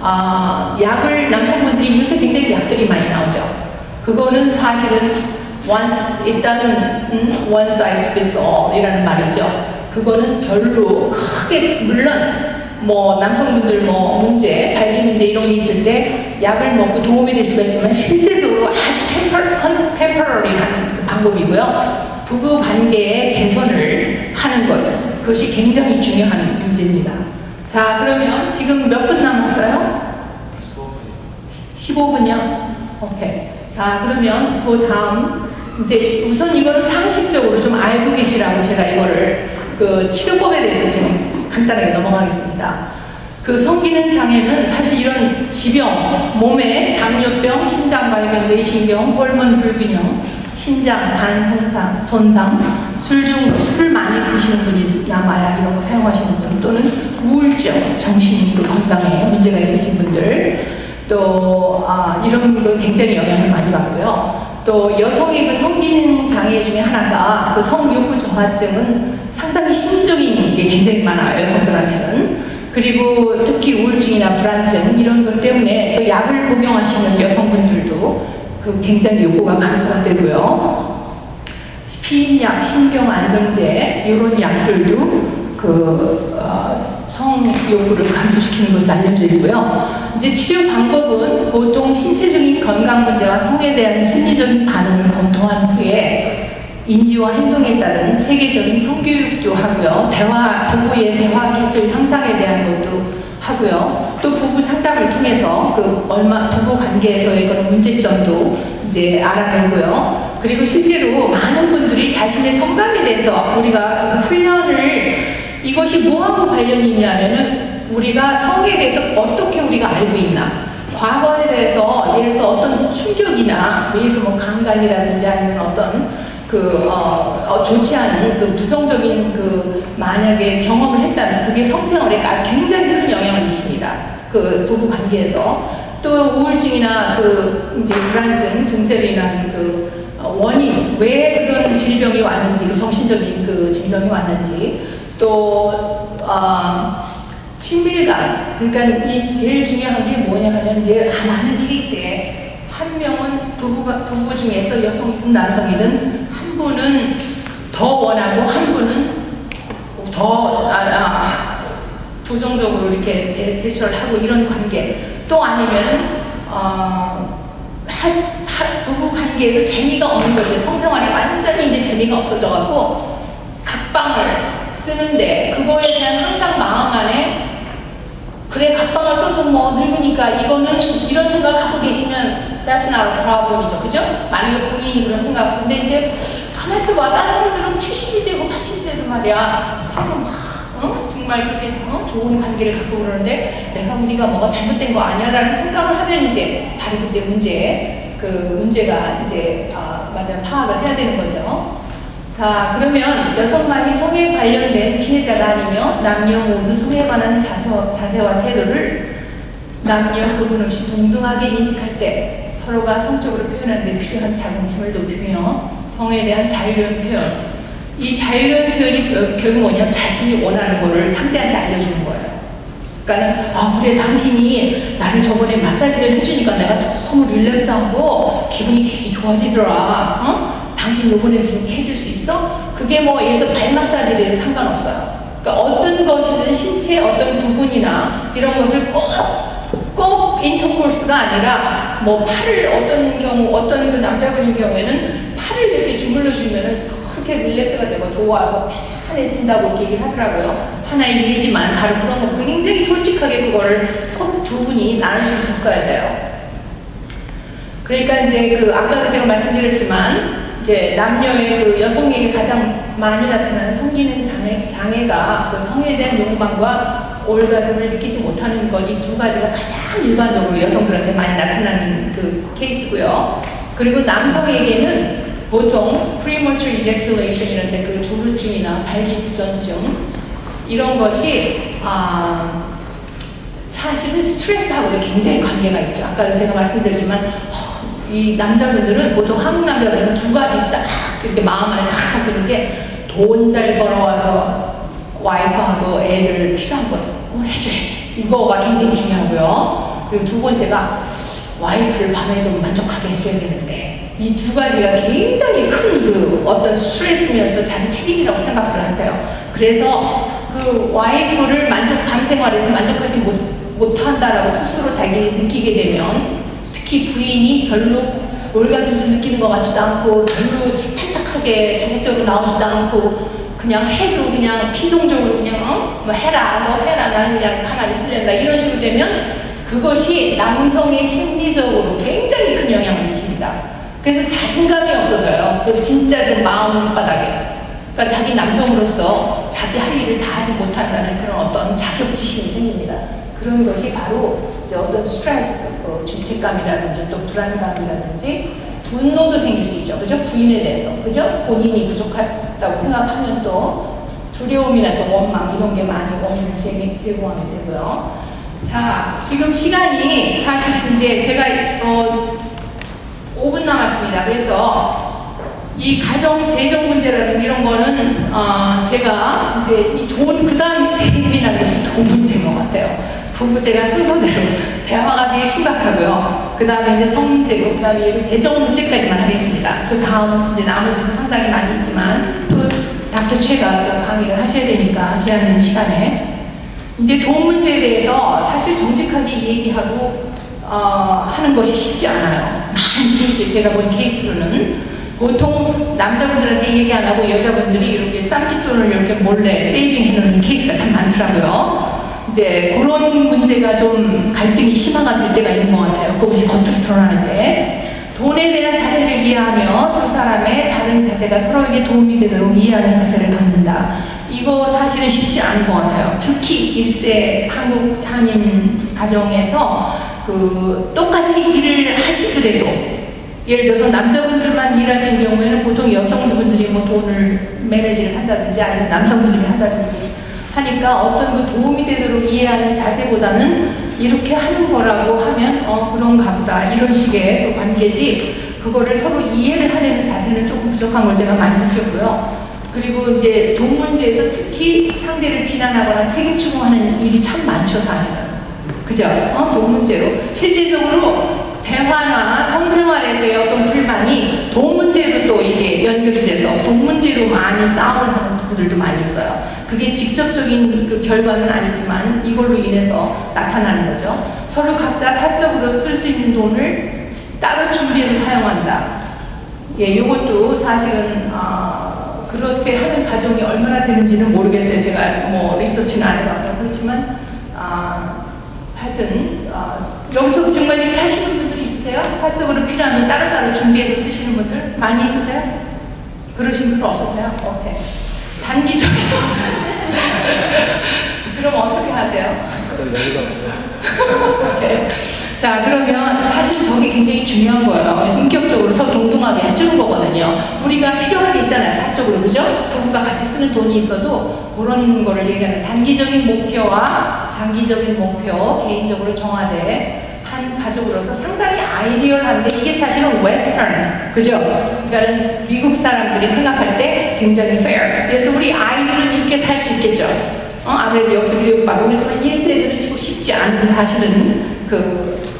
약을 남성분들이 요새 굉장히 약들이 많이 나오죠. 그거는 사실은 it doesn't one size fits all 이라는 말 있죠. 그거는 별로 크게 물론 뭐 남성분들 뭐 문제, 발기 문제 이런 게 있을 때 약을 먹고 도움이 될 수가 있지만 실제적으로 아주 템퍼러리한 방법이고요. 부부 관계의 개선을 하는 것, 그것이 굉장히 중요한 문제입니다. 자, 그러면 지금 몇 분 남았어요? 15분이요? 오케이. 자, 그러면 그 다음 이제 우선 이거는 상식적으로 좀 알고 계시라고 제가 이거를 그 치료법에 대해서 지금 간단하게 넘어가겠습니다. 그 성기능 장애는 사실 이런 지병, 몸에 당뇨병, 심장 발경, 뇌신경, 호르몬 불균형, 신장, 간 손상, 술 중독, 술을 많이 드시는 분이나 마약 이런 거 사용하시는 분, 또는 우울증, 정신 건강에 문제가 있으신 분들, 또 이런 거 굉장히 영향을 많이 받고요. 또 여성의 그 성기능 장애 중에 하나가 그 성욕구 저하증은 상당히 심리적인 게 굉장히 많아요, 여성들한테는. 그리고 특히 우울증이나 불안증 이런 것 때문에 또 약을 복용하시는 여성분들도 그 굉장히 욕구가 감소가 되고요. 피임약, 신경안정제 이런 약들도 그 성욕구를 감소시키는 것으로 알려져 있고요. 이제 치료 방법은 보통 신체적인 건강 문제와 성에 대한 심리적인 반응을 검토한 후에 인지와 행동에 따른 체계적인 성교육도 하고요. 부부의 대화 기술 향상에 대한 것도 하고요. 또 부부 상담을 통해서 부부 관계에서의 그런 문제점도 이제 알아내고요. 그리고 실제로 많은 분들이 자신의 성감에 대해서 우리가 훈련을 이것이 뭐하고 관련이 있냐면은 우리가 성에 대해서 어떻게 우리가 알고 있나. 과거에 대해서 예를 들어서 어떤 충격이나 예를 들어서 뭐 강간이라든지 아니면 어떤 좋지 않은 그 부정적인 만약에 경험을 했다면 그게 성생활에 굉장히 큰 영향을 미칩니다. 그 부부 관계에서. 또 우울증이나 이제 불안증 증세로 인한 원인, 왜 그런 질병이 왔는지, 정신적인 질병이 왔는지, 또, 친밀감. 그러니까 이 제일 중요한 게 뭐냐 하면 이제 많은 케이스에 한 명은 부부 중에서 여성이든 남성이든 한 분은 더 원하고 한 분은 더 부정적으로 이렇게 제출을 하고 이런 관계. 또 아니면 부부 관계에서 재미가 없는 거죠. 성생활이 완전히 이제 재미가 없어져갖고 각방을 쓰는데 그거에 대한 항상 마음 안에 그래 각방을 써도 뭐 늙으니까 이거는 이런 생각을 갖고 계시면 that's not a problem이죠. 그죠? 만약에 본인이 그런 생각. 근데 이제 가만히 있어봐. 다른 사람들은 70이 되고 80이 돼도 말이야. 서로 정말 그렇게 좋은 관계를 갖고 그러는데 내가 우리가 뭐가 잘못된 거 아니야 라는 생각을 하면 이제 바로 그때 문제가 이제 완전 파악을 해야 되는 거죠. 자, 그러면 여성만이 성에 관련된 피해자가 아니며 남녀 모두 성에 관한 자세와 태도를 남녀 구분 없이 동등하게 인식할 때 서로가 성적으로 표현하는 데 필요한 자긍심을 높이며 성에 대한 자유로운 표현. 이 자유로운 표현이 결국 뭐냐면 자신이 원하는 거를 상대한테 알려주는 거예요. 그러니까 그래 당신이 나를 저번에 마사지를 해주니까 내가 너무 릴렉스하고 기분이 되게 좋아지더라. 당신 요번에 좀 해줄 수 있어? 그게 뭐 예를 들어서 발 마사지를 해도 상관없어요. 그러니까 어떤 것이든 신체 어떤 부분이나 이런 것을 꼭 인터코스가 아니라 뭐 팔을 어떤 그 남자분인 경우에는 팔을 이렇게 주물러 주면은 그렇게 릴렉스가 되고 좋아서 편해진다고 이렇게 얘기를 하더라고요. 하나의 예지만 바로 그런 거 굉장히 솔직하게 그거를 두 분이 나누실 수 있어야 돼요. 그러니까 이제 아까도 제가 말씀드렸지만 이제 남녀의 여성에게 가장 많이 나타나는 성기능 장애가 성에 대한 욕망과 올가즘을 느끼지 못하는 것, 이 두 가지가 가장 일반적으로 여성들한테 많이 나타나는 케이스고요. 그리고 남성에게는 보통 premature ejaculation 이런데 조루증이나 발기부전증 이런 것이 사실은 스트레스하고도 굉장히 관계가 있죠. 아까도 제가 말씀드렸지만 이 남자분들은 보통 한국 남자들은 두 가지 딱 이렇게 마음 안에 딱 갖고 있는 게 돈 잘 벌어와서 와이프하고 애들 필요한 거 해줘야지. 이거가 굉장히 중요하고요. 그리고 두 번째가 와이프를 밤에 좀 만족하게 해줘야 되는데 이 두 가지가 굉장히 큰 그 어떤 스트레스면서 자기 책임이라고 생각을 하세요. 그래서 그 와이프를 밤 생활에서 만족하지 못한다라고 스스로 자기 느끼게 되면 특히 부인이 별로 올가즘도 느끼는 것 같지도 않고 별로 탈탁하게 적극적으로 나오지도 않고 그냥 해도 그냥 피동적으로 그냥 뭐 해라 너 해라 나는 그냥 가만히 있으려다 이런 식으로 되면 그것이 남성의 심리적으로 굉장히 큰 영향을 미칩니다. 그래서 자신감이 없어져요. 그 진짜 그 마음바닥에. 그러니까 자기 남성으로서 자기 할 일을 다 하지 못한다는 그런 어떤 자격지심이 생깁니다. 그런 것이 바로 이제 어떤 스트레스, 죄책감이라든지 또 불안감이라든지 분노도 생길 수 있죠. 그죠? 부인에 대해서. 그죠? 본인이 부족하다고 생각하면 또 두려움이나 또 원망 이런 게 많이 원인을 제공하게 되고요. 자, 지금 시간이 사실 이제 제가 5분 남았습니다. 그래서 이 가정 재정 문제라든지 이런 거는 제가 이제 이 돈 그 다음에 세금이라는 것이 돈 문제인 것 같아요. 부부제가 순서대로 대화가 제일 심각하고요. 그 다음에 이제 성 문제고 그 다음에 재정 문제까지만 하겠습니다. 그 다음 이제 나머지도 상당히 많이 있지만 또 닥터 최가 또 강의를 하셔야 되니까 제한된 시간에 이제 돈 문제에 대해서 사실 정직하게 얘기하고 하는 것이 쉽지 않아요. 많은 케이스에 제가 본 케이스로는 보통 남자분들한테 얘기 안 하고 여자분들이 이렇게 쌈짓돈을 이렇게 몰래 세이빙 해놓는 케이스가 참 많더라고요. 이제 그런 문제가 좀 갈등이 심화가 될 때가 있는 것 같아요. 그것이 겉으로 드러날 때. 돈에 대한 자세를 이해하며 두 사람의 다른 자세가 서로에게 도움이 되도록 이해하는 자세를 갖는다. 이거 사실은 쉽지 않은 것 같아요. 특히 1세 한국 한인 가정에서 똑같이 일을 하시더라도 예를 들어서 남자분들만 일하시는 경우에는 보통 여성분들이 뭐 돈을 매니지를 한다든지 아니면 남성분들이 한다든지 하니까 어떤 그 도움이 되도록 이해하는 자세보다는 이렇게 하는 거라고 하면 그런가 보다 이런 식의 그 관계지 그거를 서로 이해를 하려는 자세는 조금 부족한 걸 제가 많이 느꼈고요. 그리고 이제 돈 문제에서 특히 상대를 비난하거나 책임 추궁하는 일이 참 많죠, 사실은. 그죠? 돈 문제로. 실제적으로 대화나 성생활에서의 어떤 불만이 돈 문제로 또 이게 연결이 돼서 돈 문제로 많이 싸움을 하는 부부들도 많이 있어요. 그게 직접적인 그 결과는 아니지만 이걸로 인해서 나타나는 거죠. 서로 각자 사적으로 쓸 수 있는 돈을 따로 준비해서 사용한다. 예, 이것도 사실은 그렇게 하는 가정이 얼마나 되는지는 모르겠어요. 제가 뭐 리서치는 안 해봐서 그렇지만 하여튼 여기서 정말 이렇게 하시는 분들이 있으세요? 사적으로 필요한 돈 따로따로 준비해서 쓰시는 분들 많이 있으세요? 그러신 분들 없으세요? 오케이. 단기적인 그럼 어떻게 하세요? 오케이. 자, 그러면 사실 저게 굉장히 중요한 거예요. 인격적으로 서로 동등하게 해주는 거거든요. 우리가 필요한 게 있잖아요, 사적으로. 그죠? 부부가 같이 쓰는 돈이 있어도 그런 거를 얘기하는 단기적인 목표와 장기적인 목표, 개인적으로 정하되 한 가족으로서 상당히 아이디얼한데 이게 사실은 웨스턴, 그죠? 그러니까 미국 사람들이 생각할 때 굉장히 fair. 그래서 우리 아이들은 이렇게 살 수 있겠죠. 아무래도 여기서 교육받고 그렇지만 1세들은 지금 쉽지 않은 사실은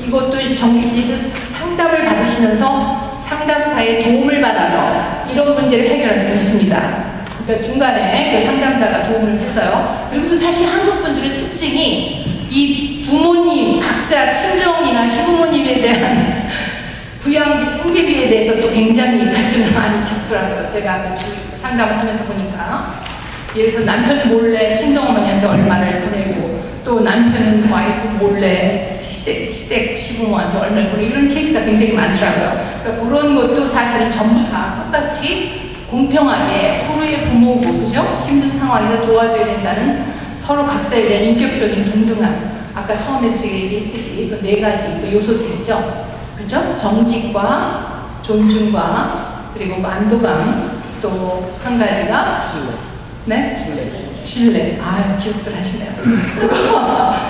이것도 정기에서 상담을 받으시면서 상담사의 도움을 받아서 이런 문제를 해결할 수 있습니다. 그러니까 중간에 그 상담자가 도움을 했어요. 그리고 또 사실 한국 분들의 특징이 이 부모님 각자 친정이나 시부모님에 대한 부양비, 생계비에 대해서 또 굉장히 갈등을 많이 겪더라고요. 제가 상담을 하면서 보니까. 예를 들어서 남편은 몰래 친정어머니한테 얼마를 보내고 또 남편은 와이프 몰래 시댁 시부모한테 얼마를 보내고 이런 케이스가 굉장히 많더라고요. 그러니까 그런 것도 사실은 전부 다 똑같이 공평하게 서로의 부모고 그죠? 힘든 상황에서 도와줘야 된다는 서로 각자에 대한 인격적인 동등함. 아까 처음에 제가 얘기했듯이 그 4가지 그 요소도 있죠. 그죠? 정직과 존중과 그리고 그 안도감 또 한 가지가 네? 신뢰. 기억들 하시네요.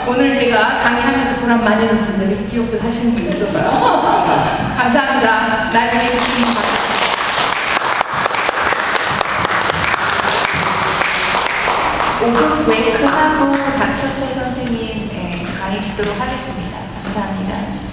오늘 제가 강의하면서 보람 많이 느끼는데 기억들 하시는 분이 있어서요. 감사합니다. 나중에 뵙시면 봐주세요. 오픈 브레이크하고 닥터 최 선생님 강의 받도록 하겠습니다. 감사합니다.